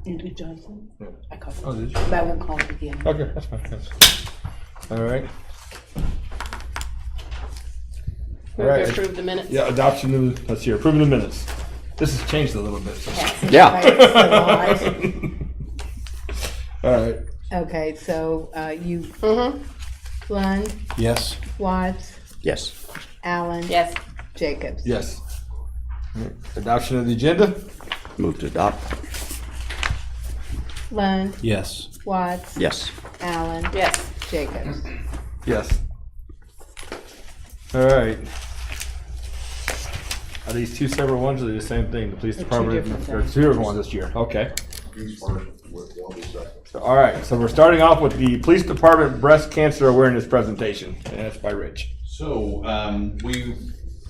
Andrew Johnson. Yeah. I called Oh, him. did you? But I won't call him again. Okay, that's fine. All right. Move to approve the minutes. Yeah, adoption of, let's see, approving the minutes. This has changed a little bit. So. Yeah. All right. Okay, so you, Mm-hmm. Lund, Yes. Watts, Yes. Allen. Yes. Jacobs. Yes. All right. Adoption of the agenda. Move to adopt. Lund, Yes. Watts, Yes. Allen. Yes. Jacobs. Yes. All right. Are these two separate ones or the same thing? The police They're two department, different there's things. two different ones this year. Okay. He's first with one second. So, all right. So we're starting off with the police department breast cancer awareness presentation. And that's by Rich. So, we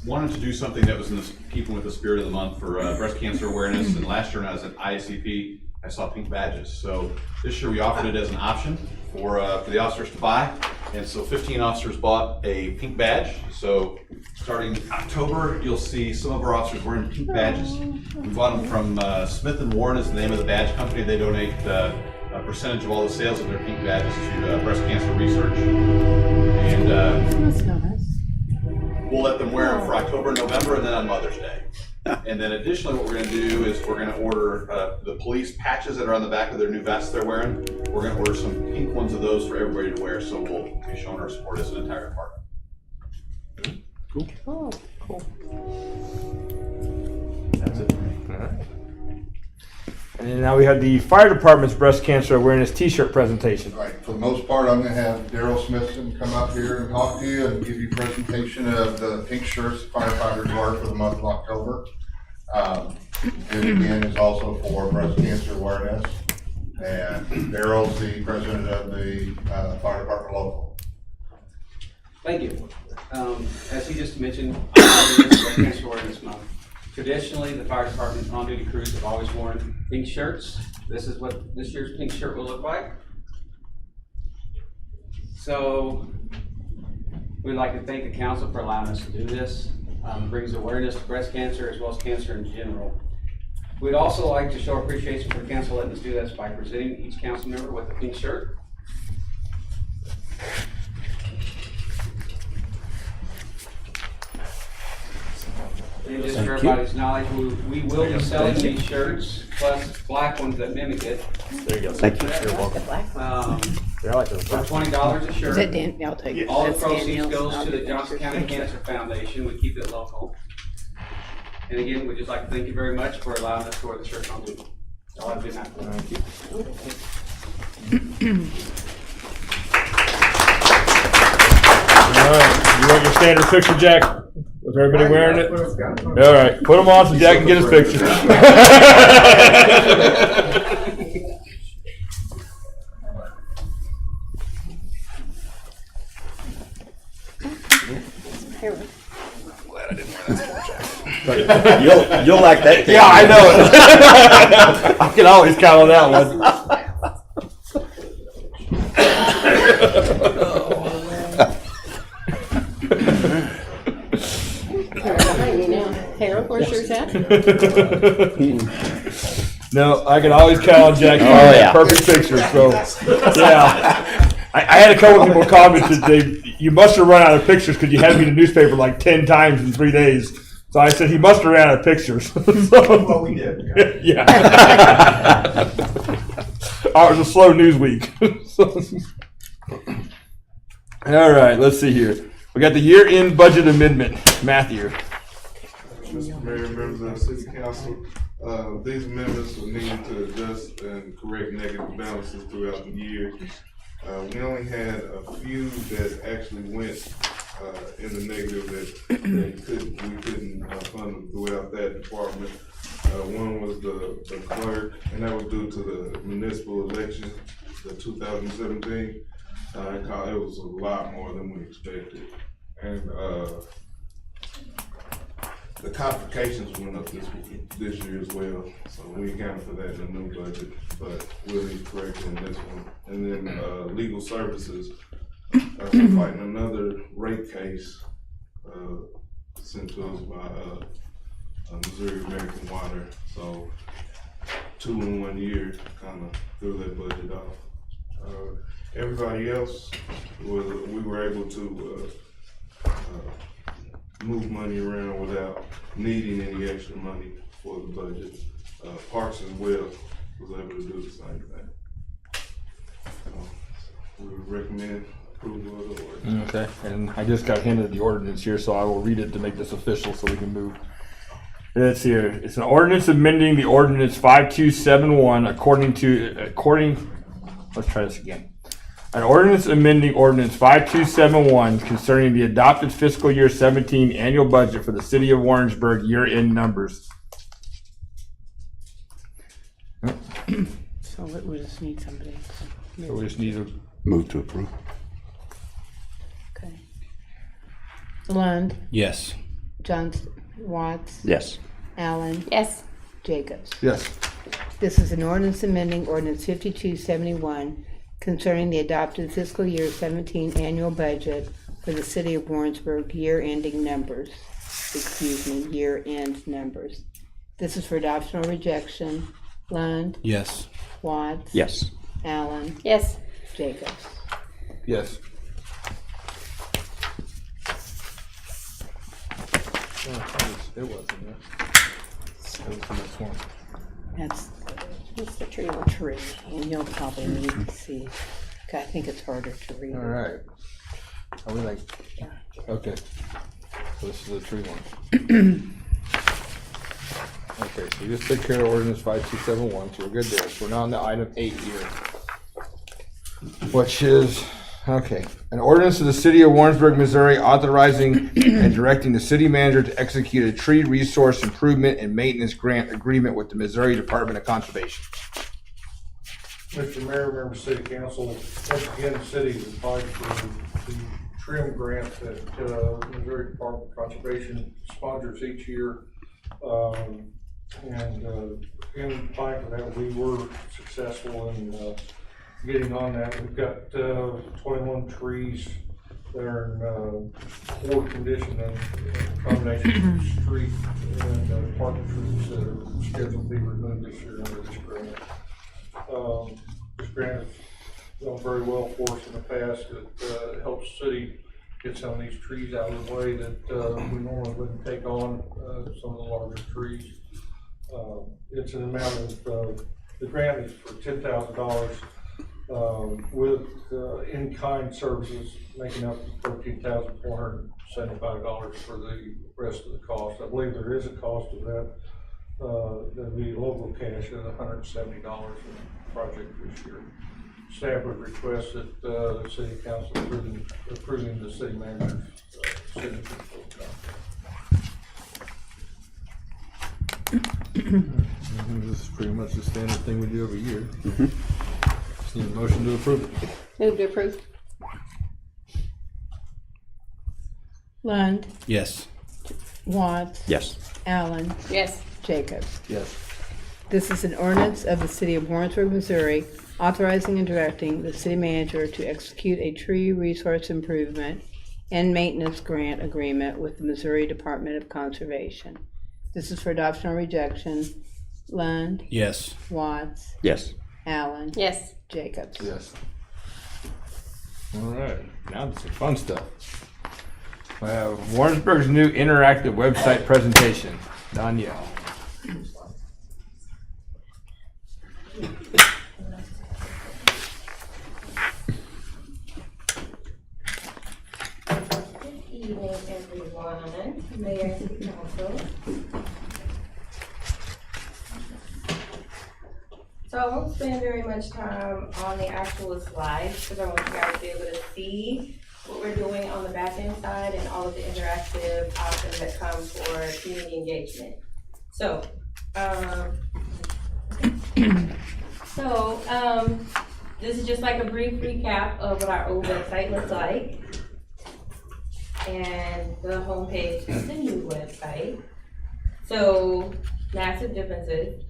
wanted to do something that was in keeping with the spirit of the month for breast cancer awareness. And last year when I was at IACP, I saw pink badges. So this year we offered it as an option for the officers to buy. And so 15 officers bought a pink badge. So starting October, you'll see some of our officers wearing pink badges. We bought them from Smith & Warren is the name of the badge company. They donate a percentage of all the sales of their pink badges to breast cancer research. And That's nice. we'll let them wear them for October, November, and then on Mother's Day. And then additionally, what we're going to do is we're going to order the police patches that are on the back of their new vests they're wearing. We're going to order some pink ones of those for everybody to wear, so we'll be showing our support as an entire department. Oh, cool. That's it. All right. And now we have the fire department's breast cancer awareness T-shirt presentation. Right, for the most part, I'm gonna have Daryl Smithson come up here and talk to you and give you a presentation of the pink shirts firefighters wear for the month of October. This again is also for breast cancer awareness. And Daryl's the president of the fire department local. Thank you. As he just mentioned, October is Breast Cancer Awareness Month. Traditionally, the fire department's on-duty crews have always worn pink shirts. This is what this year's pink shirt will look like. So, we'd like to thank the council for allowing us to do this. It brings awareness to breast cancer as well as cancer in general. We'd also like to show appreciation for the council letting us do this by presenting each council member with a pink shirt. And just for everybody's knowledge, we will be selling these shirts, plus black ones that mimic it, There you go. Thank you. You're welcome. Yeah, I like those. for $20 a Is shirt. that Dan? I'll take it. All the That's proceeds Danielle's. goes I'll to the get Johnson that. County Cancer Foundation. We keep it local. And again, we'd just like to thank you very much for allowing us to wear the shirt on duty. All I've been after. Thank you. All right, you want your standard picture, Jack? With everybody wearing it? All right, put them on so Jack can get his picture. You'll like that. Yeah, I know it. I can always count on that one. Harold, where's yours at? No, I can always count on Jack. Oh, yeah. Perfect picture. So, yeah. I had a couple of people comment that you must have run out of pictures because you had me in the newspaper like 10 times in 3 days. So I said he must have ran out of pictures. Well, we did. Yeah. Oh, it was a slow news week. All right, let's see here. We got the year-end budget amendment. Matthew. Mr. Mayor, members of the City Council, these amendments are needed to adjust and correct negative balances throughout the year. We only had a few that actually went in the negative that we couldn't fund them throughout that department. One was the clerk, and that was due to the municipal election, the 2017. It was a lot more than we expected. And the complications went up this year as well, so we accounted for that in the new budget, but we'll need correction in this one. And then legal services, fighting another rate case sent to us by Missouri American Water. So 2 in 1 year, kind of threw that budget off. Everybody else, we were able to move money around without needing any extra money for the budget. Parks as well was able to do the same thing. We would recommend approval of the ordinance. Okay, and I just got handed the ordinance here, so I will read it to make this official so we can move. It's here. It's an ordinance amending the ordinance 5271 let's try this again. An ordinance amending ordinance 5271 concerning the adopted fiscal year 17 annual budget for the city of Warrensburg year-end numbers. So we just need somebody. So we just need to Move to approve. Okay. Lund, Yes. Johnston, Watts, Yes. Allen, Yes. Jacobs. yes. This is an ordinance amending ordinance 5271 concerning the adopted fiscal year 17 annual budget for the city of Warrensburg year-end numbers. This is for adoption or rejection. Lund, Yes. Watts, Yes. Allen, Yes. Jacobs. Yes. It wasn't it. That was the next one. That's It's the tree one. tree, and you'll probably need to see. I think it's harder to read. All right. Are we like, okay. So this is the tree one. Okay, so we just took care of ordinance 5271, so we're good there. So we're now on to item 8 here. Which is, okay, an ordinance of the city of Warrensburg, Missouri, authorizing and directing the city manager to execute a tree resource improvement and maintenance grant agreement with the Missouri Department of Conservation. Mr. Mayor, members of City Council, once again, the city has applied for the trim grant that Missouri Department of Conservation sponsors each year. And in applying for that, we were successful in getting on that. We've got 21 trees that are in poor condition and a combination of street and park trees that are scheduled to be removed this year under this grant. This grant has done very well for us in the past. It helps the city get some of these trees out of the way that we normally wouldn't take on, some of the larger trees. It's an amount of, the grant is for $10,000 with in-kind services making up $13,475 for the rest of the cost. I believe there is a cost of that. That'd be local cash at $170 in the project this year. Staff would request that the city council approving the city manager's signature for the contract. This is pretty much the standard thing we do every year. Just need a motion to approve it. Move to approve. Lund, Yes. Watts, Yes. Allen, Yes. Jacobs. Yes. This is an ordinance of the city of Warrensburg, Missouri, authorizing and directing the city manager to execute a tree resource improvement and maintenance grant agreement with the Missouri Department of Conservation. This is for adoption or rejection. Lund, Yes. Watts, Yes. Allen, Yes. Jacobs. Yes. All right, now to some fun stuff. We have Warrensburg's new interactive website presentation. Danielle. Good evening, everyone. Mayor and City Council. So I won't spend very much time on the actual slides because I want you guys to be able to see what we're doing on the back end side and all of the interactive options that come for community engagement. So, this is just like a brief recap of what our old website looks like. And the homepage is the new website. So, massive differences.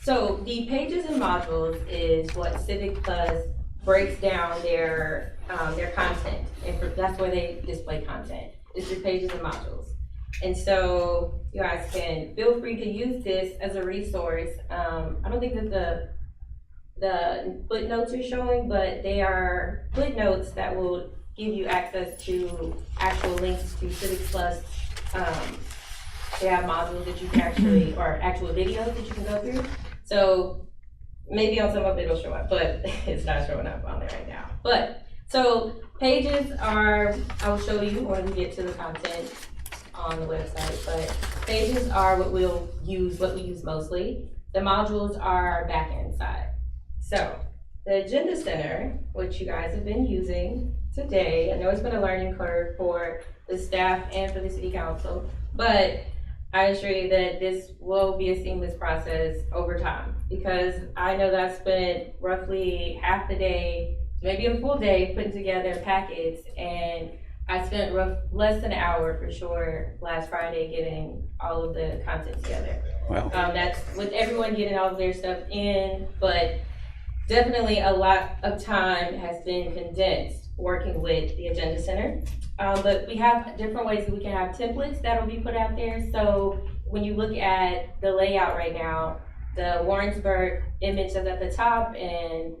So the pages and modules is what Civic Plus breaks down their content, and that's where they display content. It's the pages and modules. And so you guys can feel free to use this as a resource. I don't think that the footnotes are showing, but they are footnotes that will give you access to actual links to Civics Plus. They have modules that you can actually, or actual videos that you can go through. So maybe on some of it it'll show up, but it's not showing up on there right now. But, so pages are, I will show you when we get to the content on the website, but pages are what we use mostly. The modules are our back-end side. So, the Agenda Center, which you guys have been using today, I know it's been a learning curve for the staff and for the city council, but I assure you that this will be a seamless process over time, because I know that I spent roughly half the day, maybe a full day, putting together packets, and I spent less than an hour for sure last Friday getting all of the content together. Wow. That's with everyone getting all of their stuff in, but definitely a lot of time has been condensed working with the Agenda Center. But we have different ways that we can have templates that will be put out there. So when you look at the layout right now, the Warrensburg image is at the top, and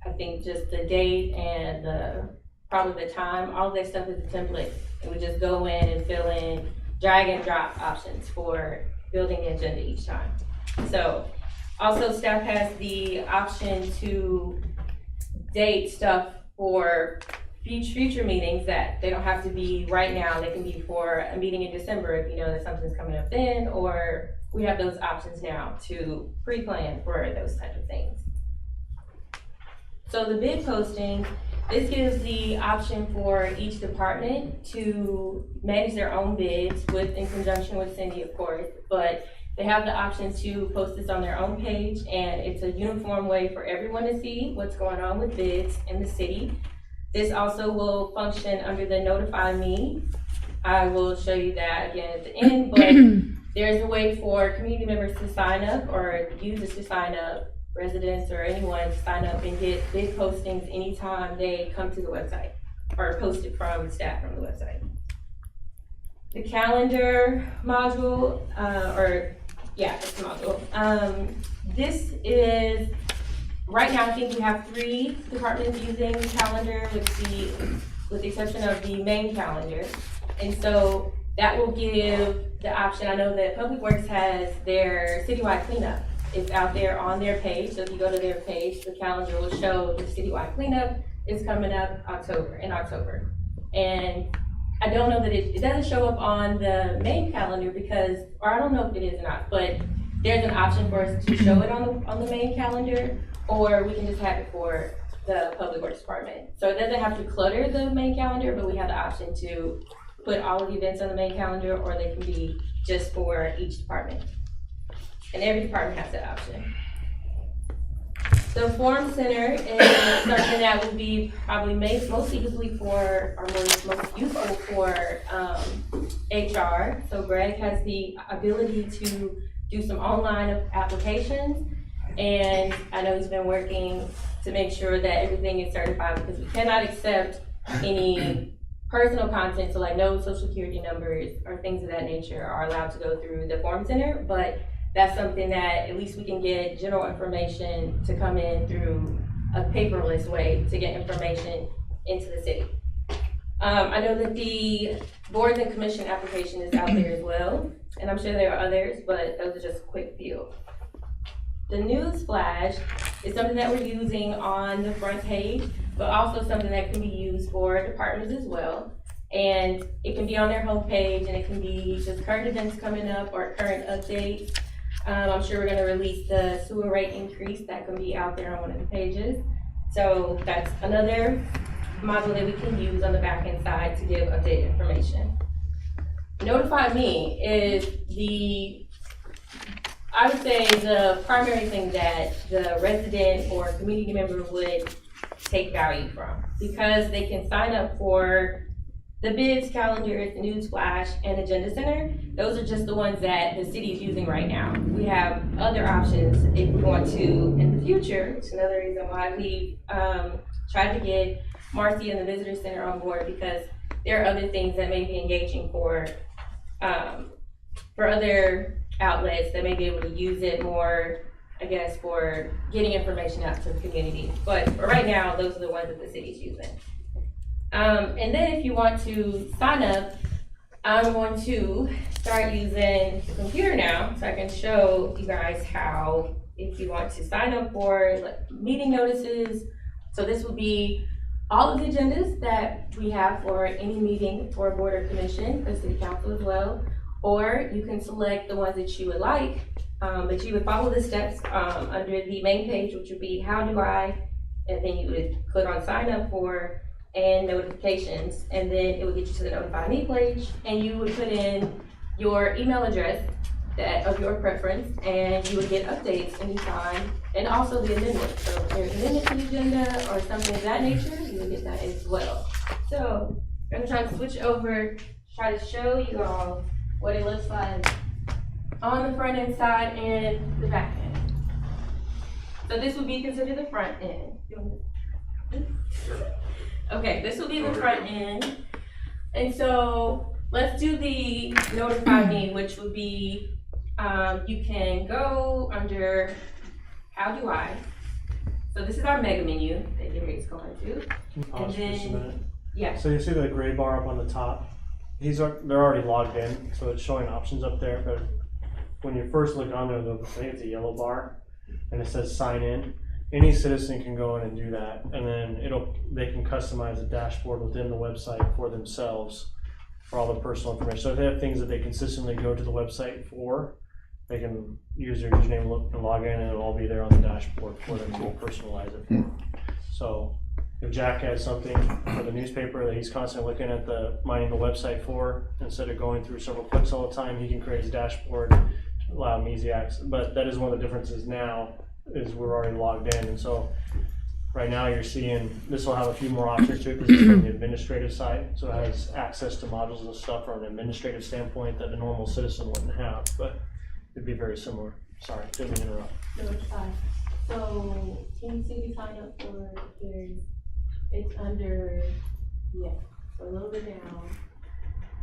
I think just the date and probably the time, all of that stuff is a template. And we just go in and fill in drag and drop options for building the agenda each time. So also staff has the option to date stuff for future meetings that they don't have to be right now. They can be for a meeting in December if you know that something's coming up then, or we have those options now to pre-plan for those types of things. So the bid posting, this gives the option for each department to manage their own bids in conjunction with Cindy, of course, but they have the option to post this on their own page, and it's a uniform way for everyone to see what's going on with bids in the city. This also will function under the Notify Me. I will show you that again at the end, but there's a way for community members to sign up, or users to sign up, residents or anyone to sign up and get bid postings anytime they come to the website or post it from staff from the website. The calendar module, it's the module. This is, right now I think we have 3 departments using the calendar with the exception of the main calendar. And so that will give the option. I know that Public Works has their citywide cleanup. It's out there on their page. So if you go to their page, the calendar will show the citywide cleanup is coming up in October. And I don't know that it doesn't show up on the main calendar because, or I don't know if it is or not, but there's an option for us to show it on the main calendar, or we can just have it for the Public Works Department. So it doesn't have to clutter the main calendar, but we have the option to put all of the events on the main calendar, or they can be just for each department. And every department has that option. The Forum Center is something that will be probably most usefully for, or most useful for HR. So Greg has the ability to do some online applications, and I know he's been working to make sure that everything is certified, because we cannot accept any personal content, so like no social security numbers or things of that nature are allowed to go through the Forum Center, but that's something that at least we can get general information to come in through a paperless way to get information into the city. I know that the boards and commission application is out there as well, and I'm sure there are others, but those are just a quick few. The news flash is something that we're using on the front page, but also something that can be used for departments as well. And it can be on their homepage, and it can be just current events coming up or current updates. I'm sure we're going to release the sewer rate increase that can be out there on one of the pages. So that's another module that we can use on the back end side to give updated information. Notify Me is I would say the primary thing that the resident or community member would take value from, because they can sign up for the bids, calendars, the news flash, and agenda center. Those are just the ones that the city is using right now. We have other options if we want to in the future. It's another reason why we tried to get Marcy and the visitor center on board, because there are other things that may be engaging for for other outlets that may be able to use it more, I guess, for getting information out to the community. But for right now, those are the ones that the city's using. And then if you want to sign up, I'm going to start using the computer now, so I can show you guys how, if you want to sign up for like meeting notices. So this will be all of the agendas that we have for any meeting for board or commission, for city council as well. Or you can select the ones that you would like, but you would follow the steps under the main page, which would be how do I, and then you would click on sign up for and notifications, and then it would get you to the notify me page, and you would put in your email address that of your preference, and you would get updates anytime, and also the amendment. So if there's an amendment to the agenda or something of that nature, you will get that as well. So I'm gonna try to switch over, try to show you all what it looks like on the front end side and the back end. So this would be considered the front end. Okay, this will be the front end. And so let's do the notify me, which would be, you can go under how do I. So this is our mega menu that Gary's going to. Pause for just a minute. Yeah, So you see the gray bar up on the top? They're already logged in, so it's showing options up there, but when you first look on there, I think it's a yellow bar, and it says sign in. Any citizen can go in and do that, and then they can customize a dashboard within the website for themselves for all the personal information. So if they have things that they consistently go to the website for, they can use their username and log in, and it'll all be there on the dashboard for them to personalize it for. So if Jack has something for the newspaper that he's constantly looking at mining the website for, instead of going through several clicks all the time, he can create his dashboard to allow him easy access. But that is one of the differences now, is we're already logged in. And so right now you're seeing, this will have a few more options to it because it's from the administrative side. So it has access to modules and stuff from an administrative standpoint that the normal citizen wouldn't have, but it'd be very similar. Sorry, didn't mean to interrupt. no, it's fine. So can you see the sign up for, it's under, yeah, so a little bit down.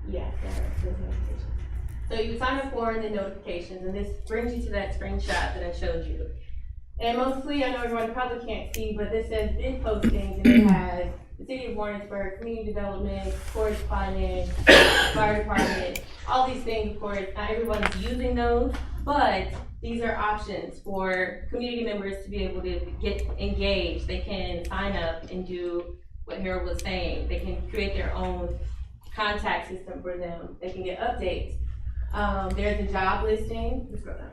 Yeah, there's notifications. So you sign up for the notifications, and this brings you to that screenshot that I showed you. And mostly, I know everyone probably can't see, but this says bid postings, and it has the City of Warrensburg, community development, correspondence, fire department, all these things. Of course, not everyone's using those, but these are options for community members to be able to get engaged. They can sign up and do what Harold was saying. They can create their own contact system for them. They can get updates. There's a job listing. Let's go down.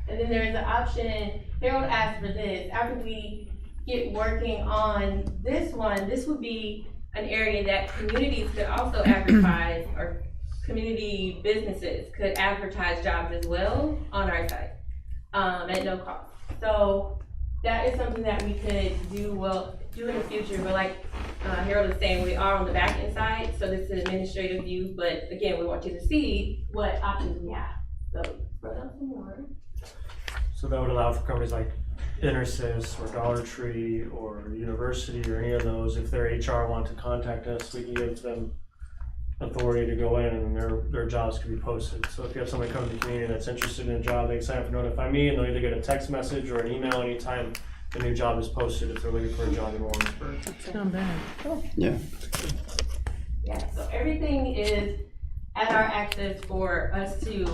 And then there's an option, Harold asked for this, after we get working on this one, this would be an area that communities could also advertise, or community businesses could advertise jobs as well on our site, at no cost. So that is something that we could do in the future, but like Harold is saying, we are on the back end side, so this is an administrative view, but again, we want you to see what options we have. So scroll down some more. So that would allow for companies like Intersys or Dollar Tree or University or any of those, if their HR want to contact us, we can give them authority to go in and their jobs can be posted. So if you have somebody come to the community that's interested in a job, they can sign up for Notify Me, and they'll either get a text message or an email anytime the new job is posted if they're looking for a job in Warrensburg. It's not bad. Yeah. Yeah, so everything is at our access for us to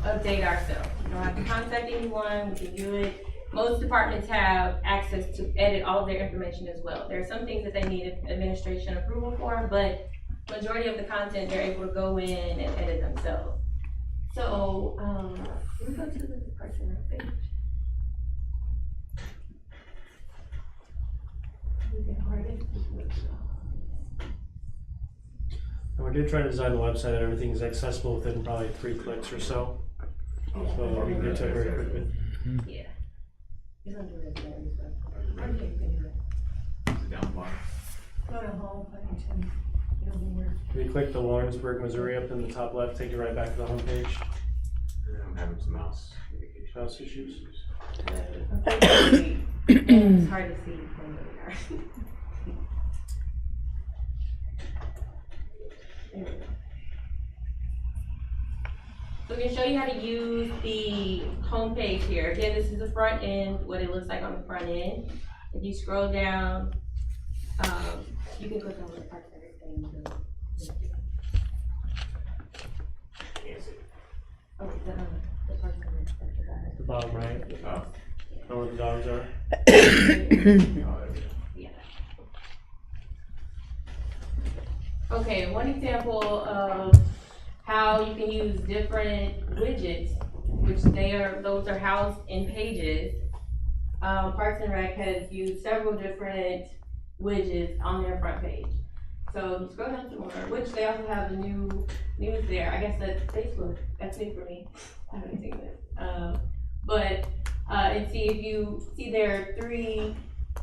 update ourselves. You don't have to contact anyone, we can do it. Most departments have access to edit all of their information as well. There are some things that they need administration approval for, but majority of the content, they're able to go in and edit themselves. So, let me go to the personnel page. And we did try to design the website that everything is accessible within probably 3 clicks or so. So we can get to it very quickly. Yeah. It's under the Is it down the bottom? Go to home page and get over here. If you click the Lawrenceburg, Missouri up in the top left, take you right back to the homepage. I'm having some mouse Mouse issues. Unfortunately, it's hard to see from where we are. There we go. So we can show you how to use the homepage here. Again, this is the front end, what it looks like on the front end. If you scroll down, you can click on the parts and everything. Oh, the parts and everything. The bottom right, know where the dogs are. Yeah. Okay, one example of how you can use different widgets, which those are housed in pages. Parks and Rec has used several different widgets on their front page. So you scroll down some more, which they also have the new news there. I guess that's Facebook. That's new for me. I haven't seen this. And see if you see there are three,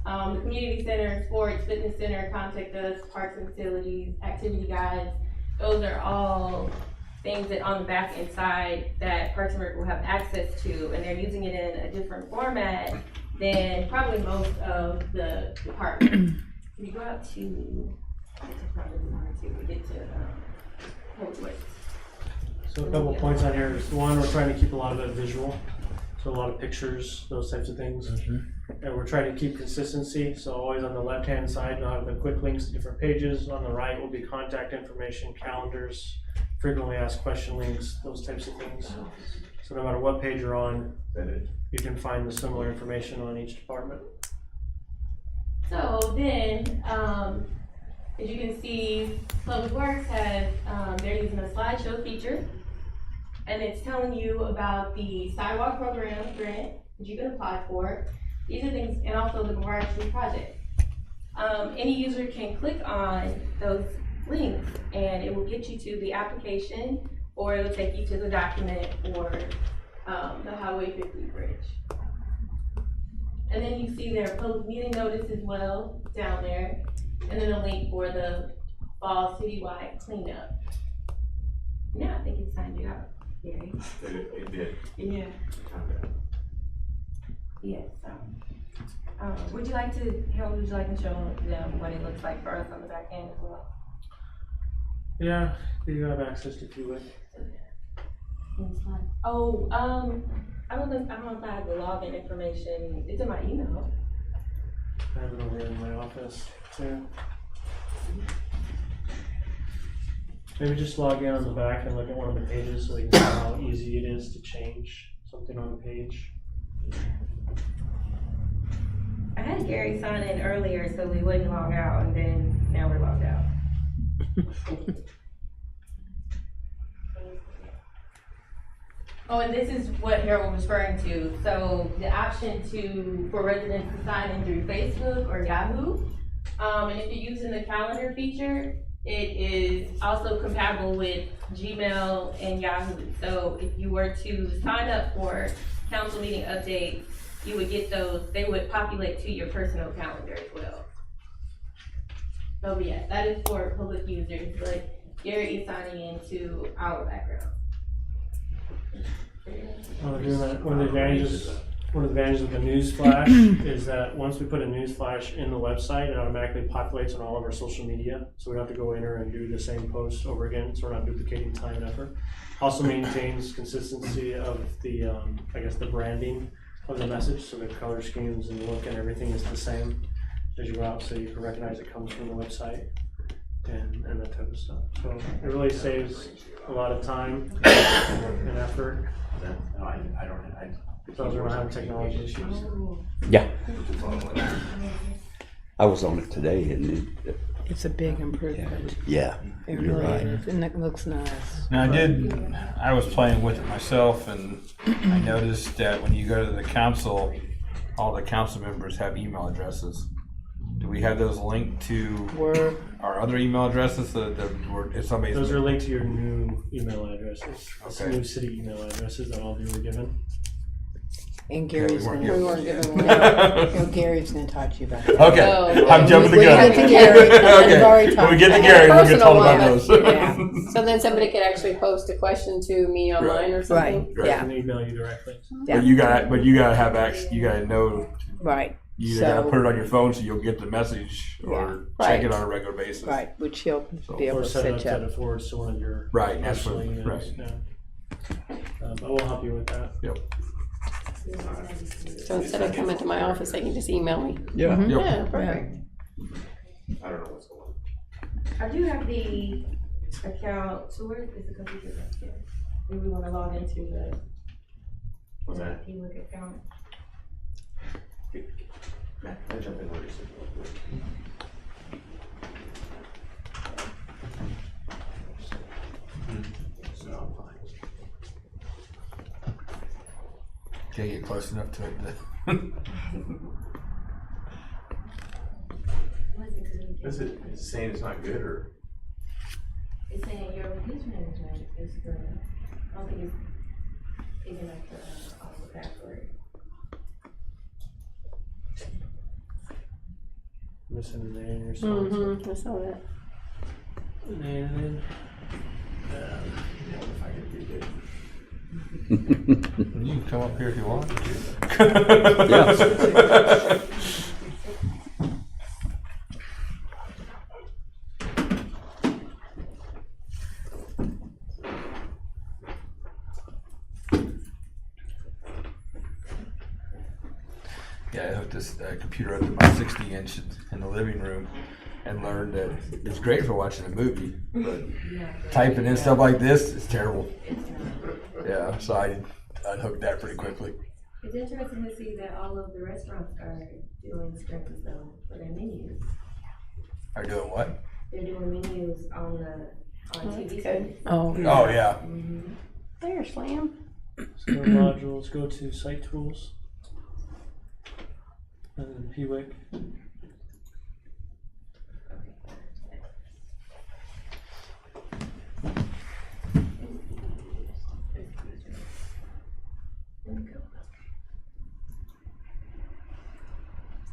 the community center, sports, fitness center, contact us, parks and facilities, activity guides. Those are all things that on the back end side that Parks and Rec will have access to, and they're using it in a different format than probably most of the departments. If you go out to, public works. So a couple points on here is, one, we're trying to keep a lot of it visual, so a lot of pictures, those types of things. And we're trying to keep consistency, so always on the left-hand side, you'll have the quick links to different pages. On the right will be contact information, calendars, frequently asked question links, those types of things. So no matter what page you're on, you can find the similar information on each department. So then, as you can see, Public Works has, they're using a slideshow feature, and it's telling you about the sidewalk program grant that you can apply for. These are things, and also the Garage Street project. Any user can click on those links, and it will get you to the application, or it will take you to the document for the Highway 50 bridge. And then you see their public meeting notice as well down there, and then a link for the fall citywide cleanup. Yeah, I think it signed you out, Gary. It did. Yeah. Yes. Would you like to, Harold, would you like to show them what it looks like for us on the back end as well? Yeah, you have access to view it. Oh, I don't know if I have the login information. It's in my email. I have it over in my office too. Maybe just log in on the back and look at one of the pages so you can see how easy it is to change something on the page. I had Gary sign in earlier so we wouldn't log out, and then now we're logged out. Oh, and this is what Harold was referring to. So the option for residents to sign in through Facebook or Yahoo. And if you're using the calendar feature, it is also compatible with Gmail and Yahoo. So if you were to sign up for council meeting updates, you would get those, they would populate to your personal calendar as well. So yes, that is for public users, but Gary is signing into our background. While we're doing that, one of the advantages of the news flash is that once we put a news flash in the website, it automatically populates on all of our social media, so we don't have to go in and do the same post over again, so we're not duplicating time and effort. Also maintains consistency of the, I guess, the branding of the message, so the color schemes and look and everything is the same as you go out, so you can recognize it comes from the website and that type of stuff. So it really saves a lot of time and effort. Those are not having technology issues. Yeah. I was on it today and It's a big improvement. yeah, It you're really right. is, and it looks nice. Now I was playing with it myself, and I noticed that when you go to the council, all the council members have email addresses. Do we have those linked to Where, our other email addresses if somebody's? Those are linked to your new email addresses. It's Okay. new city email addresses that all of you were given. and Gary's weren't gonna, given we weren't those given yet. one. No, Gary's gonna talk to you about that. Okay, Oh, I'm jumping the When we gun. get to Gary, we've already Okay, talked when we get to about Gary, we'll get Personal told about one. those. Yeah. So then somebody could actually post a question to me online or something? Right. I Yeah, can email you directly. yeah, But you gotta have access. You gotta know. right, You either gotta So- put it on your phone so you'll get the message, or check Right. it on a regular basis. right, which he'll be Or able to set it up set that you it up. forwards to one of your Right, that's personal what- emails. right. Yeah. But we'll help you with that. So instead of coming to my office, they can just email me. Yep. Yeah, perfect. I don't know what's going on. I do have the account, so where is the computer back here? Do we wanna log into the What's that? P-Look account? I'll jump in where you said. So I'm fine. Can't get close enough to it. What is it, 'cause we Is it saying it's not good or? It's saying your release management is good. I don't think it's even like the password. Missing an A in your song. Mm-hmm, I saw that. An A and then. You can come up here if you want. Yeah, I hooked this computer up to my 60-inch in the living room and learned that it's great for watching a movie, but typing in stuff like this is terrible. Yeah, so I unhooked that pretty quickly. It's interesting to see that all of the restaurants are doing scripts though for their menus. Are doing what? They're doing menus on TV. Good. Oh, Oh, yeah. there, Slam. Let's go to modules, go to site tools. And then PWIC.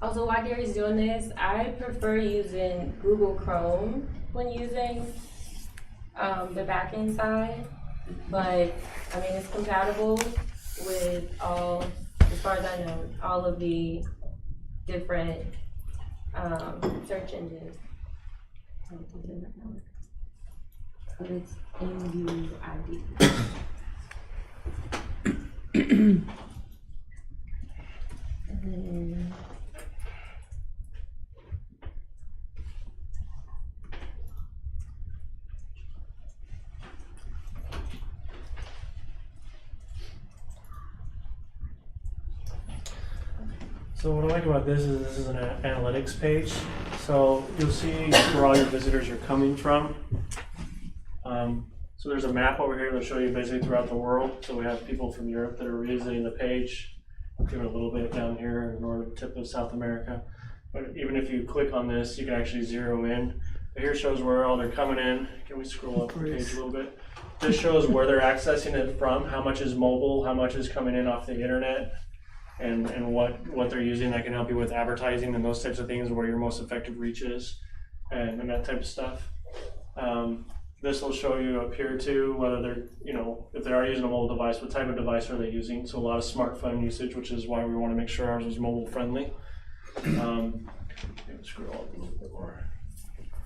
Also, while Gary's doing this, I prefer using Google Chrome when using the backend side, but I mean, it's compatible with all, as far as I know, all of the different search engines. But it's MUID. And then So what I like about this is an analytics page. So you'll see where all your visitors are coming from. So there's a map over here that'll show you basically throughout the world. So we have people from Europe that are visiting the page. Even a little bit down here in the northern tip of South America. But even if you click on this, you can actually zero in. But here shows where all they're coming in. Can we scroll up the page a little bit? This shows where they're accessing it from, how much is mobile, how much is coming in off the internet, and what they're using. That can help you with advertising and those types of things, where your most effective reach is, and that type of stuff. This will show you up here too, whether they're, if they are using a mobile device, what type of device are they using. So a lot of smartphone usage, which is why we want to make sure ours is mobile friendly. Scroll up a little bit more.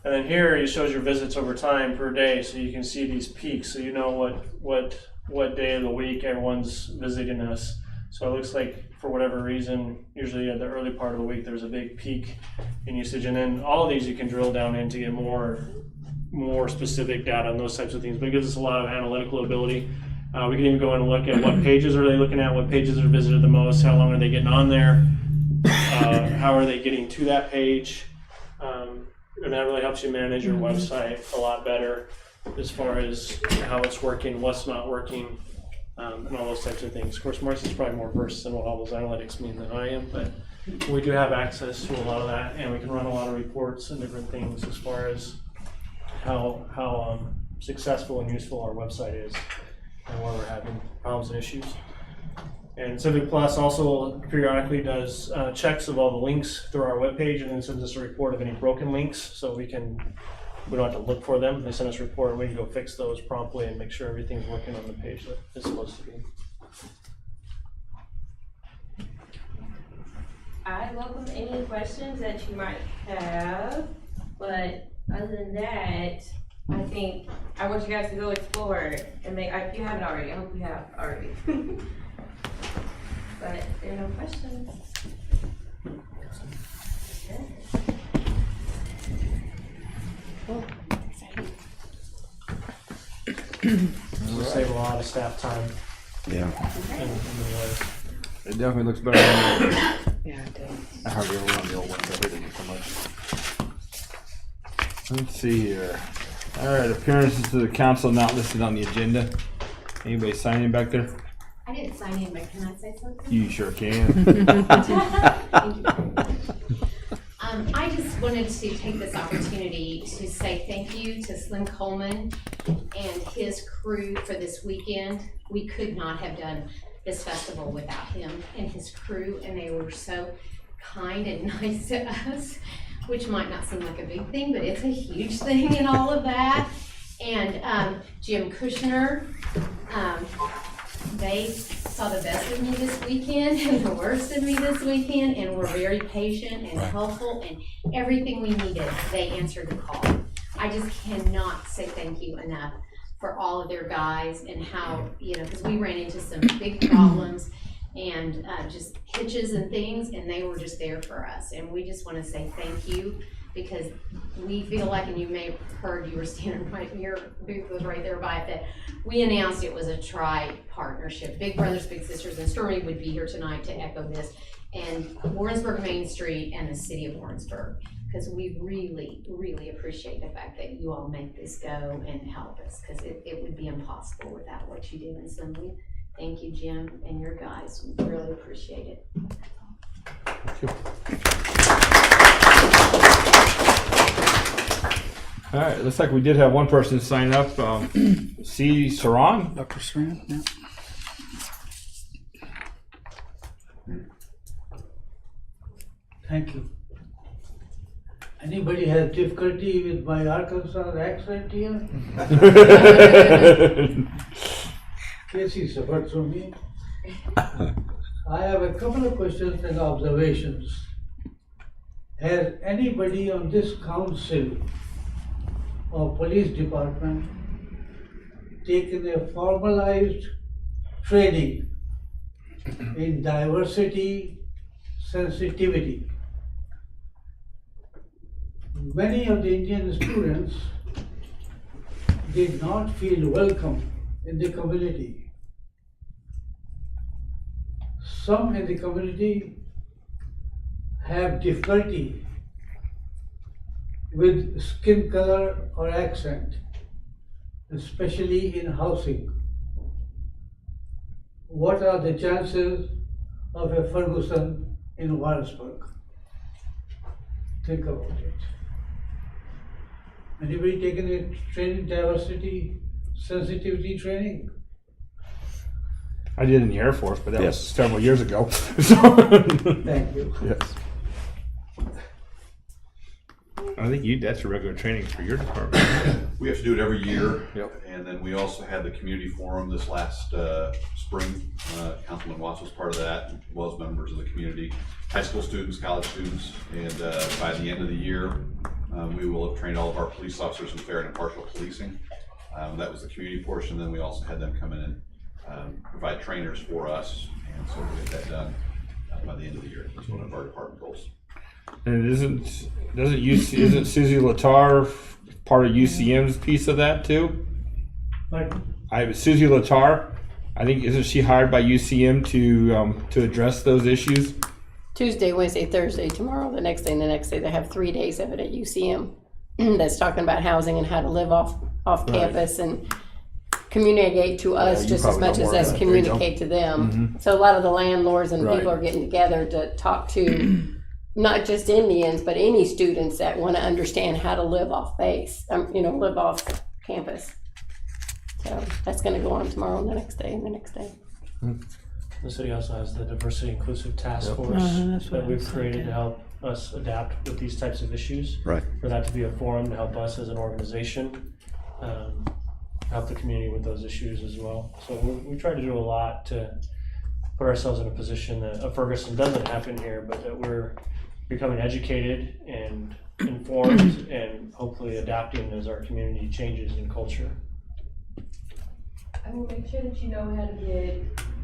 And then here it shows your visits over time per day, so you can see these peaks, so you know what day of the week everyone's visiting us. So it looks like, for whatever reason, usually at the early part of the week, there's a big peak in usage. And then all of these you can drill down in to get more specific data on those types of things. But it gives us a lot of analytical ability. We can even go and look at what pages are they looking at, what pages are visited the most, how long are they getting on there, how are they getting to that page. And that really helps you manage your website a lot better as far as how it's working, what's not working. And all those types of things. Of course, Marcy's probably more versed in what all those analytics mean than I am, but we do have access to a lot of that, and we can run a lot of reports and different things as far as how successful and useful our website is and where we're having problems and issues. And Civic Plus also periodically does checks of all the links through our webpage, and then sends us a report of any broken links, so we don't have to look for them. They send us a report, and we can go fix those promptly and make sure everything's working on the page that it's supposed to be. I welcome any questions that you might have, but other than that, I think, I want you guys to go explore it and make, if you haven't already, I hope you have already. But if there are no questions. We'll save a lot of staff time Yeah. in the way. It definitely looks better than the Yeah, it does. I hardly ever run the old ones. I hate them so much. Let's see here. All right, appearances to the council not listed on the agenda. Anybody signing back there? I didn't sign in, but can I say something? You sure can. I just wanted to take this opportunity to say thank you to Slim Coleman and his crew for this weekend. We could not have done this festival without him and his crew, and they were so kind and nice to us, which might not seem like a big thing, but it's a huge thing in all of that. And Jim Kushner, they saw the best of me this weekend and the worst of me this weekend, and were very patient and helpful, and everything we needed, they answered the call. I just cannot say thank you enough for all of their guys and how, because we ran into some big problems and just hitches and things, and they were just there for us. And we just want to say thank you, because we feel like, and you may have heard, you were standing right, your booth was right there by it, that we announced it was a tri-partnership. Big Brothers Big Sisters and Stormy would be here tonight to echo this, and Warrensburg Main Street and the city of Warrensburg, because we really, really appreciate the fact that you all make this go and help us, because it would be impossible without what you do. And so we thank you, Jim, and your guys. We really appreciate it. All right, looks like we did have one person sign up. C. Saran? Dr. Saran, yeah. Thank you. Anybody has difficulty with my Arkansas accent here? Casey suffered from me. I have a couple of questions and observations. Has anybody on this council or police department taken a formalized training in diversity sensitivity? Many of the Indian students did not feel welcome in the community. Some in the community have difficulty with skin color or accent, especially in housing. What are the chances of a Ferguson in Warrensburg? Think about it. Anybody taken a training, diversity, sensitivity training? I did in the Air Force, but that Yes. was several years ago. Thank you. Yes. I think that's a regular training for your department. We have to do it every year. Yep. And then we also had the community forum this last spring. Councilman Watts was part of that, as well as members of the community, high school students, college students. And by the end of the year, we will have trained all of our police officers in fair and impartial policing. That was the community portion. Then we also had them come in and provide trainers for us. And so we'll get that done by the end of the year. That's one of our department goals. And isn't Susie Latar part of UCM's piece of that too? Susie Latar, I think, isn't she hired by UCM to address those issues? Tuesday, Wednesday, Thursday, tomorrow, the next day, and the next day. They have 3 days of it at UCM that's talking about housing and how to live off campus and communicate to us you just as probably much know as more us about it. There you go. communicate to them. Mhm. So a lot of the landlords and Right. people are getting together to talk to not just Indians, but any students that want to understand how to live off base, live off campus. So that's going to go on tomorrow and the next day and the next day. The city also has the Diversity Inclusive Task Yep. Force That's what that I we've was created thinking. to help us adapt with these types of issues. Right. For that to be a forum to help us as an organization, help the community with those issues as well. So we try to do a lot to put ourselves in a position that a Ferguson doesn't happen here, but that we're becoming educated and informed and hopefully adapting as our community changes in culture. I will make sure that you know how to get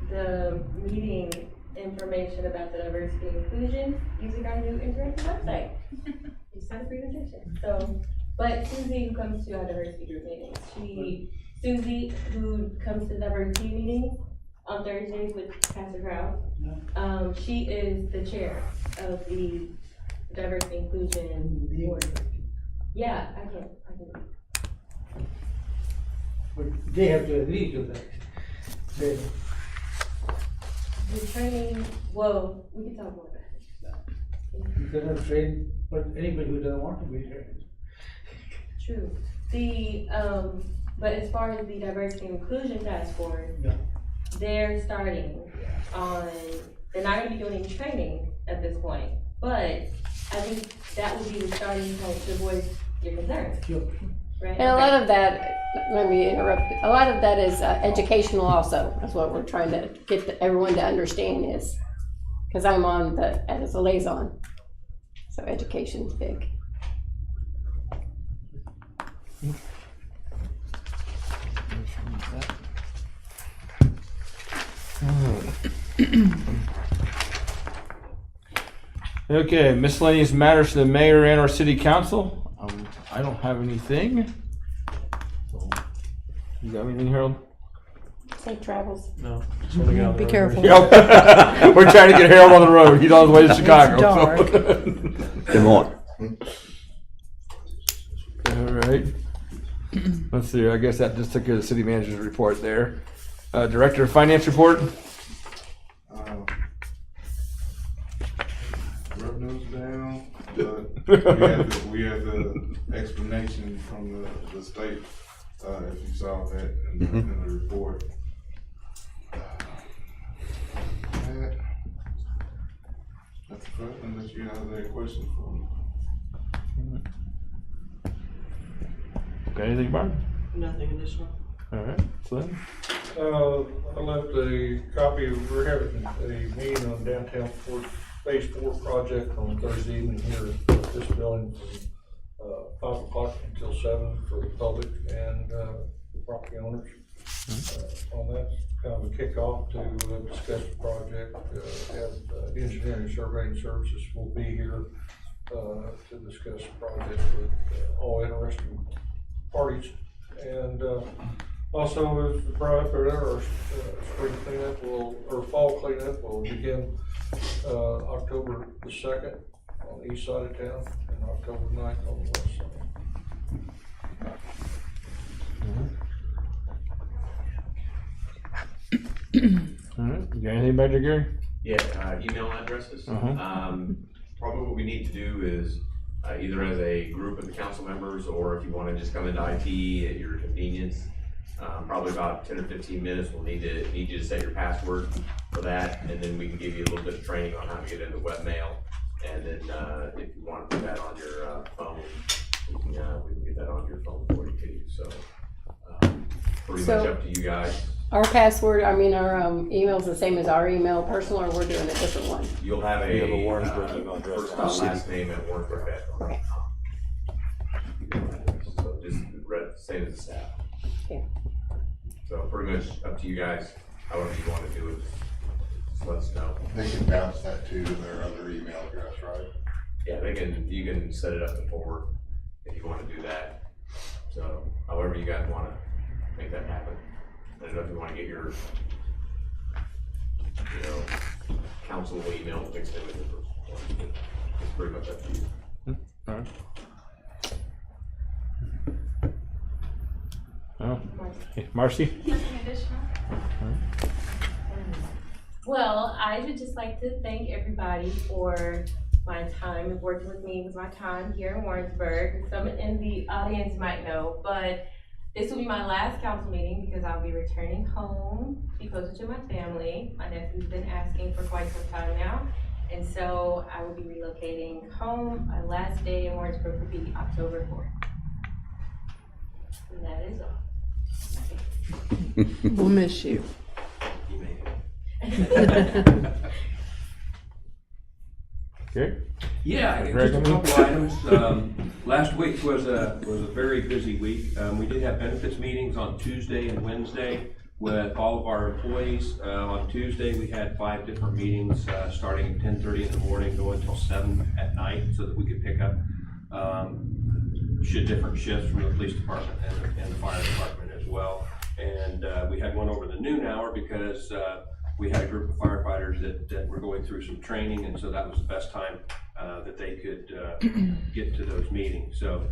the meeting information about the diversity and inclusion using our new interactive website. Just had a presentation. So, but Susie, who comes to our diversity group meetings, Susie, who comes to the diversity meeting on Thursdays with Pastor Krause, she is the chair of the diversity inclusion board. Yeah, I can. But they have to agree to that. They- The training, well, we can talk more about it. You cannot train, but anybody who doesn't want to be trained. True. But as far as the diversity and inclusion task force, Yeah. they're starting on, they're not gonna be doing any training at this point, but I think that would be the starting point to voice your concerns, Sure. right? And a lot of that, let me interrupt, a lot of that is educational also. That's what we're trying to get everyone to understand is, because I'm on as a liaison. So education's big. Okay, miscellaneous matters to the mayor and our city council. I don't have anything. You got anything, Harold? Safe travels. No. Be careful. Yep. We're trying to get Harold on the road. He's on his way to Chicago. dark. Good morning. All right. Let's see. I guess that just took care of the city manager's report there. Director of Finance report. Revenue's down, but we had the explanation from the state, if you saw that in the report. That's the first, unless you have any questions from. Got anything, Barb? Nothing additional. All right. Slim. I left a copy, we're having a meeting on downtown Phase 4 project on Thursday evening here at this building from 5 o'clock until 7 for the public and the property owners. On that, kind of a kickoff to discuss the project. Have engineering surveying services will be here to discuss the project with all interested parties. And also, as brought up earlier, our spring cleanup or fall cleanup will begin October the 2nd on the east side of town and October 9th on the west side. All right. You got anything back there, Gary? Yeah, email addresses. Uh-huh. Probably what we need to do is either as a group of the council members, or if you want to just come into IT at your convenience, probably about 10 or 15 minutes. We'll need you to set your password for that, and then we can give you a little bit of training on how to get into webmail. And then if you want to put that on your phone, we can get that on your phone for you too. So pretty much up to you guys. Our password, our email's the same as our email personal, or we're doing a different one? You'll have We have a Warrensburg email address. first and last name at warrensburg.com. Okay. So just same as the staff. Okay. So pretty much up to you guys, however you want to do it, just let us know. They can bounce that to their other email address, right? Yeah, you can set it up and forward if you want to do that. So however you guys want to make that happen. I don't know if you want to get your, council email fixed in with it. It's pretty much up to you. All right. Oh, Marcy? Nothing additional. Well, I would just like to thank everybody for my time and working with me with my time here in Warrensburg. Some in the audience might know, but this will be my last council meeting because I'll be returning home to be closer to my family. My nephew's been asking for quite some time now, and so I will be relocating home. My last day in Warrensburg will be October 4th. And that is all. We'll miss you. You made it. Okay. Yeah, Greg, just a couple items. Last week was a very busy week. We did have benefits meetings on Tuesday and Wednesday with all of our employees. On Tuesday, we had 5 different meetings, starting at 10:30 in the morning, going until 7 at night, so that we could pick up different shifts from the police department and the fire department as well. And we had one over the noon hour because we had a group of firefighters that were going through some training, and so that was the best time that they could get to those meetings. So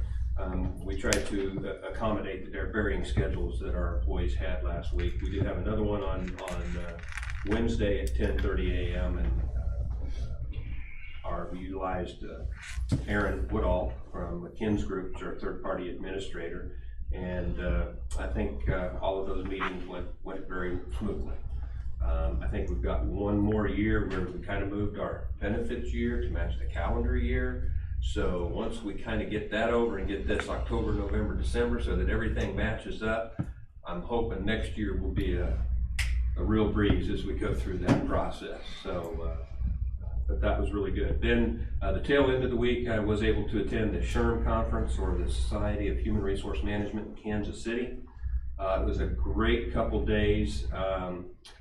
we tried to accommodate their varying schedules that our employees had last week. We did have another one on Wednesday at 10:30 a.m. and we utilized Aaron Woodall from McKinn's Group as our third-party administrator, and I think all of those meetings went very smoothly. I think we've got one more year where we kind of moved our benefits year to match the calendar year. So once we kind of get that over and get this October, November, December so that everything matches up, I'm hoping next year will be a real breeze as we go through that process. So, but that was really good. Then the tail end of the week, I was able to attend the SHRM conference, or the Society of Human Resource Management in Kansas City. It was a great couple days.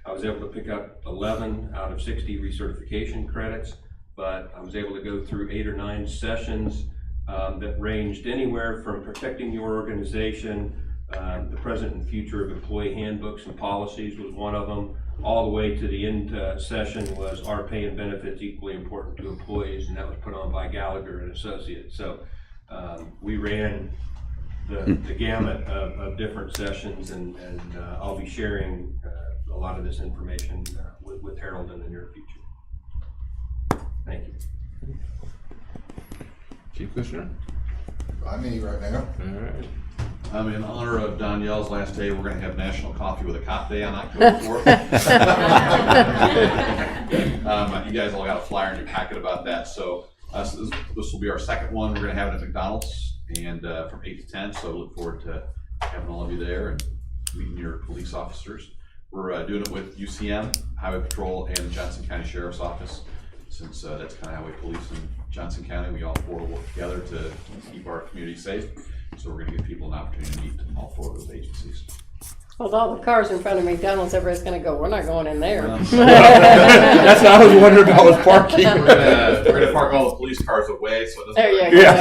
I was able to pick up 11 out of 60 recertification credits, but I was able to go through 8 or 9 sessions that ranged anywhere from protecting your organization, the present and future of employee handbooks and policies was one of them, all the way to the end session was Are Pay and Benefits Equally Important to Employees, and that was put on by Gallagher and Associates. So we ran the gamut of different sessions, and I'll be sharing a lot of this information with Harold in the near future. Thank you. Chief Commissioner? By me right now. All right. In honor of Danielle's last day, we're going to have National Coffee with a Cop Day on October 4th. You guys all got a flyer in your packet about that. So this will be our second one. We're going to have it at McDonald's and from 8 to 10. So look forward to having all of you there and meeting your police officers. We're doing it with UCM, Highway Patrol, and the Johnson County Sheriff's Office. Since that's kind of how we police in Johnson County, we all 4 work together to keep our community safe. So we're going to give people an opportunity to meet all 4 of those agencies. With all the cars in front of McDonald's, everybody's gonna go, we're not going in there. That's what I was wondering about was parking. We're gonna park all the police cars away, so it doesn't. There you go. Yeah.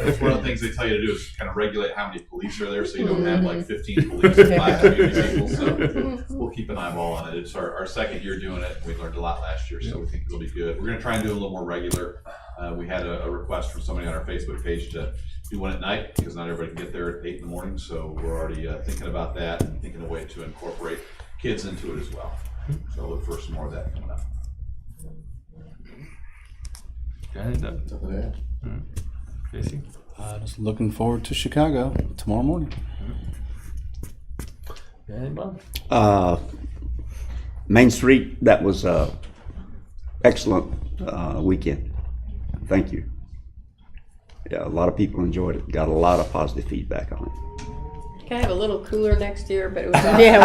It's one of the things they tell you to do is kind of regulate how many police are there, so you don't have like 15 police and 5 community people. So we'll keep an eyeball on it. It's our second year doing it. We learned a lot last year, so we think it'll be good. We're gonna try and do it a little more regular. We had a request from somebody on our Facebook page to do one at night because not everybody can get there at 8 in the morning. So we're already thinking about that and thinking of a way to incorporate kids into it as well. So look for some more of that coming up. Go ahead, Doug. Casey? Just looking forward to Chicago tomorrow morning. Go ahead, Bob. Main Street, that was a excellent weekend. Thank you. Yeah, a lot of people enjoyed it. Got a lot of positive feedback on it. Can I have a little cooler next year, but it was. Yeah,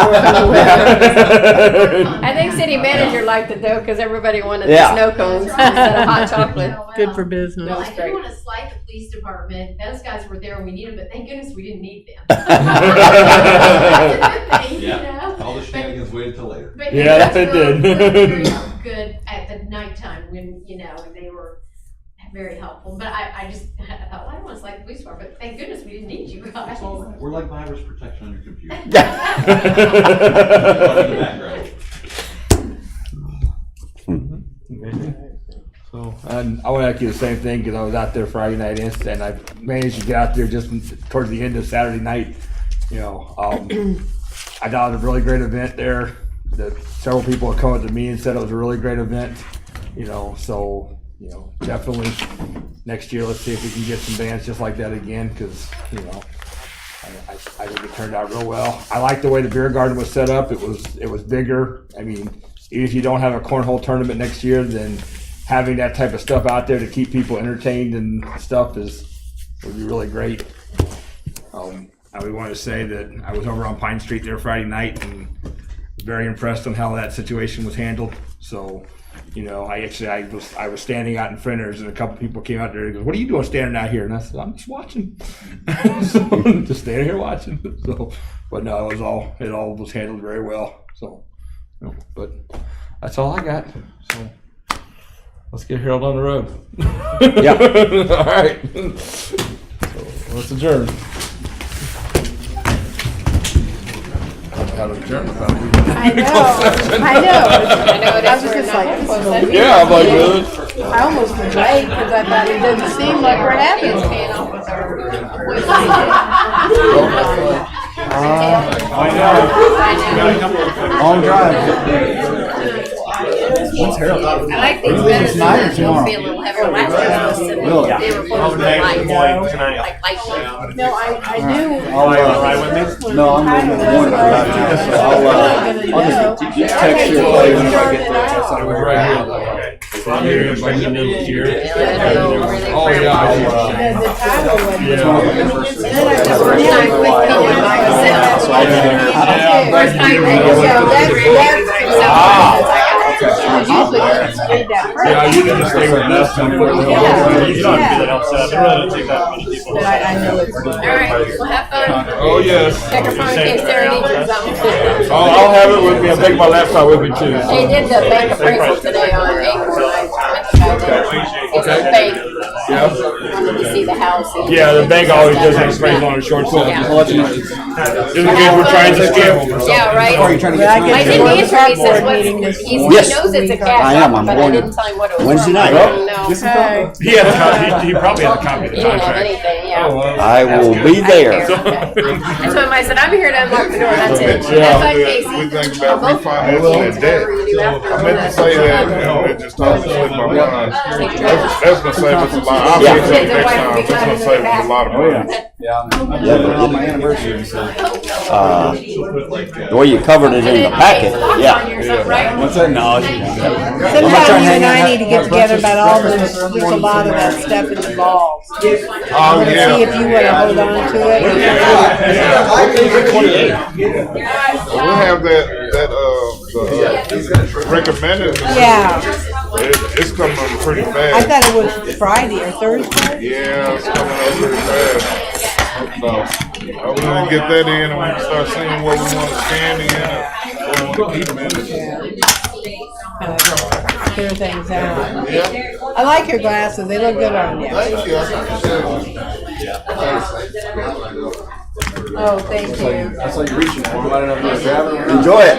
I think city manager liked it though, because everybody wanted Yeah. the snow cones instead of hot chocolate. Good for business. Well, I That's great. didn't want to slight the police department. Those guys were there when we needed them, but thank goodness we didn't need them. That's a good thing, you know? All the shenanigans waited till later. But Yeah, that's it really, did. really good at the nighttime when, you know, and they were very helpful. But I thought, well, I don't want to slight the police department, but thank goodness we didn't need you guys. Well, we're like virus protection on your computer. In the background. So, and I want to ask you the same thing because I was out there Friday night and I managed to get out there just towards the end of Saturday night. You know, I thought it was a really great event there. Several people have come up to me and said it was a really great event. You know, so. You know, definitely next year, let's see if we can get some bands just like that again, because, you know, I think it turned out real well. I like the way the beer garden was set up. It was bigger. I mean, even if you don't have a cornhole tournament next year, then having that type of stuff out there to keep people entertained and stuff would be really great. I would want to say that I was over on Pine Street there Friday night, and the very impressed on how that situation was handled. So, you know, I was standing out in Frinners, and a couple people came out there and goes, "What are you doing standing out here?" And I said, "I'm just watching." So, just standing here watching. So, but no, it all was handled very well. So, you know, but that's all I got. So, let's get Harold on the road. Yeah. All right. So, let's adjourn. How to adjourn without leaving. I know. I was just like, this is a weird. Yeah, I'm like, good. I almost was late because I thought it doesn't seem like we're having. I know. Long drive. When's Harold? I like these better. Tonight or tomorrow? Be a little heavier. Last year they were supposed to be light. Like light. No, I knew. Ride with me? No, I'm leaving in the morning. I'll just text you when I get there. We're right here. I'm here to bring the news here. Oh, yeah. Yeah, you can just stay with us. I know it's. All right, well, have fun. Oh, yes. Check your phone in case Sarah needs you something. I'll have it with me. I'll take my laptop with me too. They did the bank appraisal today on Acorn. It's a bank. Yeah. You see the house. Yeah, the bank always does have sprays on a short sale. Yeah. Just in case we're trying to scam them. Yeah, right. Are you trying to get I didn't answer. He says, what, he Yes. knows it's a cash I am. offer, I'm but I going didn't tell him what it was. Wednesday from. night. I didn't know. He had a copy. He probably had a copy of the He didn't have contract. anything, yeah. I will be there. That's why I said, I'm here to unlock the door, that's it. Yeah. That's on Casey. We think about refinancing that debt. I meant to say that, and it just started to slip my mind. That's gonna save us a lot. I'll Yeah. be next time, it's gonna save us a lot of money. On my anniversary. The way you covered it in the packet, yeah. Sometimes you and I need to get together about all this. There's a lot of that stuff involved. Oh, See if you want to hold on to it. We'll have that recommended. Yeah. It's coming up pretty I fast. thought it was Friday or Thursday. Yeah, it's coming up pretty fast. So, we're gonna get that in and we can start seeing what we want to stand in and what we want to keep in. Clear things out. I like your glasses. They look good on you. Thank you. Oh, thank you. That's like reaching for. I don't know if you're grabbing or not. Enjoy it.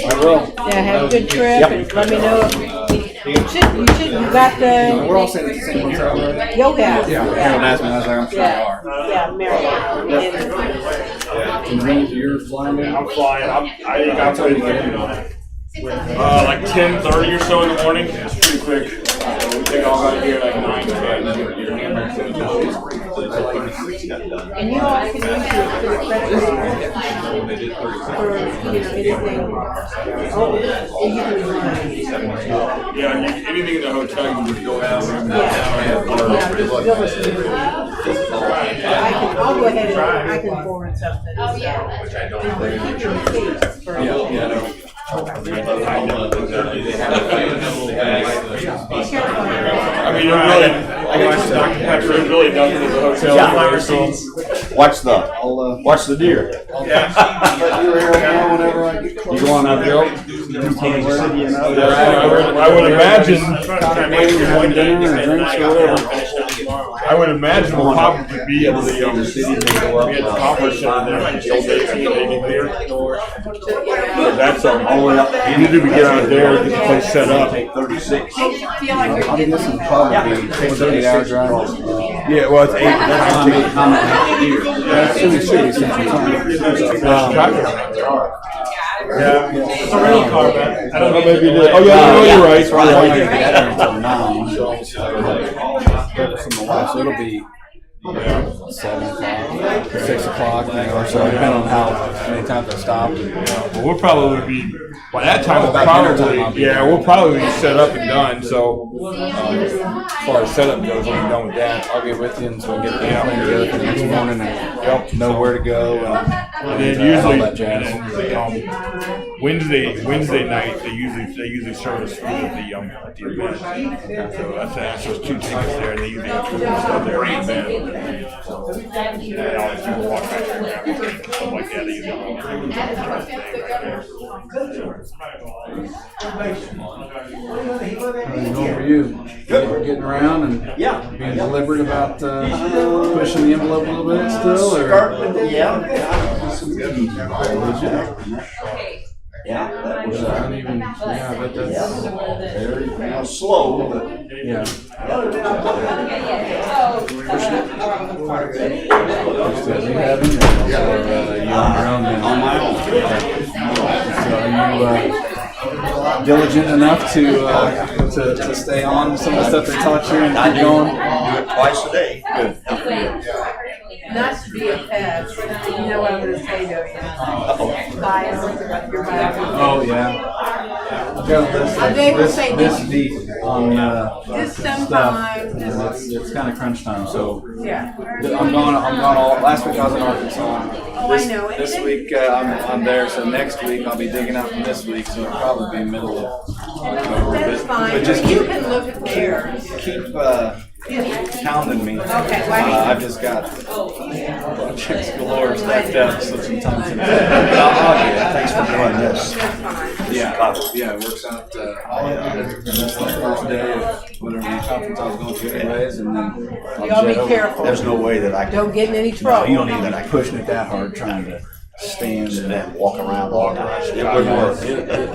I will. Yeah, have a good trip and let me know. You got the. We're all saying it's the same hotel, right? Yoga. Yeah. Harold asked me, I was like, I'm sure they are. Yeah, Mary. You're flying in? I'm flying. I think I'll tell you like 10:30 or so in the morning. It's pretty quick. We think I'll got here like 9 to 10. And you all can use your credit card for, anything. Oh, and you can Yeah, anything in the hotel you can just go out. I'll go ahead and I can forward something. Oh, yeah. I mean, you're really, Dr. really nothing at the hotel. Watch the deer. You going up there? I would imagine. I would imagine we'll probably be at the conference center there, like the old days of the Navy Pier. That's you need to get out there, get the place set up. I mean, this is probably 8 hour drive. Yeah, well, it's 8. Yeah, it's a rental car, man. I don't know, maybe you did. Oh, yeah, you're right. So it'll be 7 o'clock, 6 o'clock, or so, depending on how many times I stop. Well, we'll probably be, by that time, we'll probably be set up and done, so, as far as setup goes, we'll be done with that. I'll get with you and so we'll get the plan together for the next morning and know where to go and And then usually, Wednesday night, they usually serve us food at the event. So that's those 2 tickets there, and they usually have food and stuff there at the event. So, yeah, all these people walk back there and grab stuff like that. They usually walk there. Going for you, getting around and being deliberate about pushing the envelope a little bit still, or Yeah, that was uneven. Yeah, but that's very slow, but yeah. You having you on your own then? on my own. So are you diligent enough to stay on some of the stuff they taught you and keep going? Do it twice a day. Good. Not to be a pest, but you know what I'm gonna say, don't you? Bias, your bias. Oh yeah. They will say this deep on Just stuff. sometimes. And it's kind of crunch time. So Yeah. I'm gone all. Last week I was in Arkansas. Oh, I know. This week I'm there. So next week I'll be digging out from this week. So it'll probably be middle of October. That's fine. But just You keep can look at theirs. hounding me. Okay, I've just got projects galore stacked up, so sometimes it's I'll get it. Thanks for doing this. Yeah, it works out. This is the first day of whatever the conference I was going to anyways, and then Y'all be careful. There's no way that I can. Don't get in any No, trouble. you don't even like pushing it that hard trying to stand and walk around. It wouldn't work.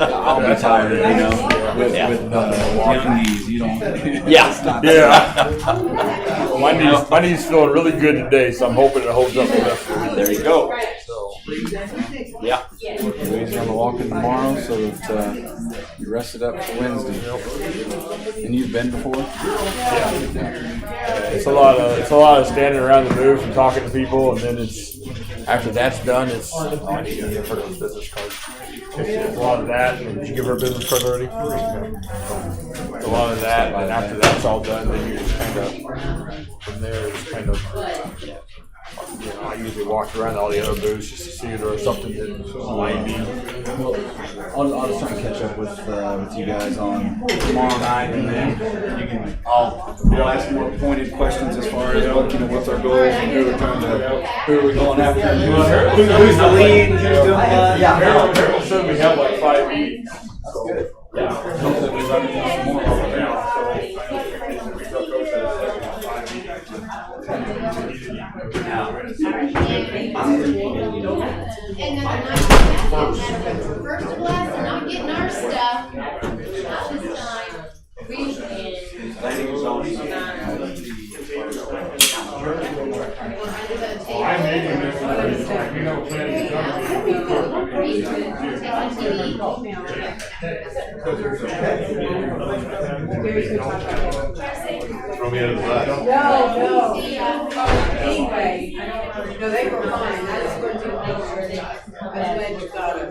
I'll be tired, with young knees. You don't. My knee's feeling really good today, so I'm hoping it holds up the rest of the week. There you go. Yeah. We're easy on the walking tomorrow, so that you rested up for Wednesday. And you've been before? It's a lot of standing around the booth and talking to people, and then after that's done, it's I need to give her those business cards. It's a lot of that. Did you give her a business card already? It's a lot of that, and after that's all done, then you just kind of from there it's kind of. I usually walk around all the other booths just to see if there was something that might be. I'll just try to catch up with you guys on tomorrow night, and then I'll ask more pointed questions as far as what's our goals and who are we going after, who's the lead, who's doing what. Harold said we have like 5 meetings. That's good. Yeah. Hopefully we run into some more over there. And then I'm not first to last and not getting our stuff. Not this time. I'm making this planning Throw me under the bus. No. Anyway, no, they were fine. I just wanted to make sure that I'm glad you got it.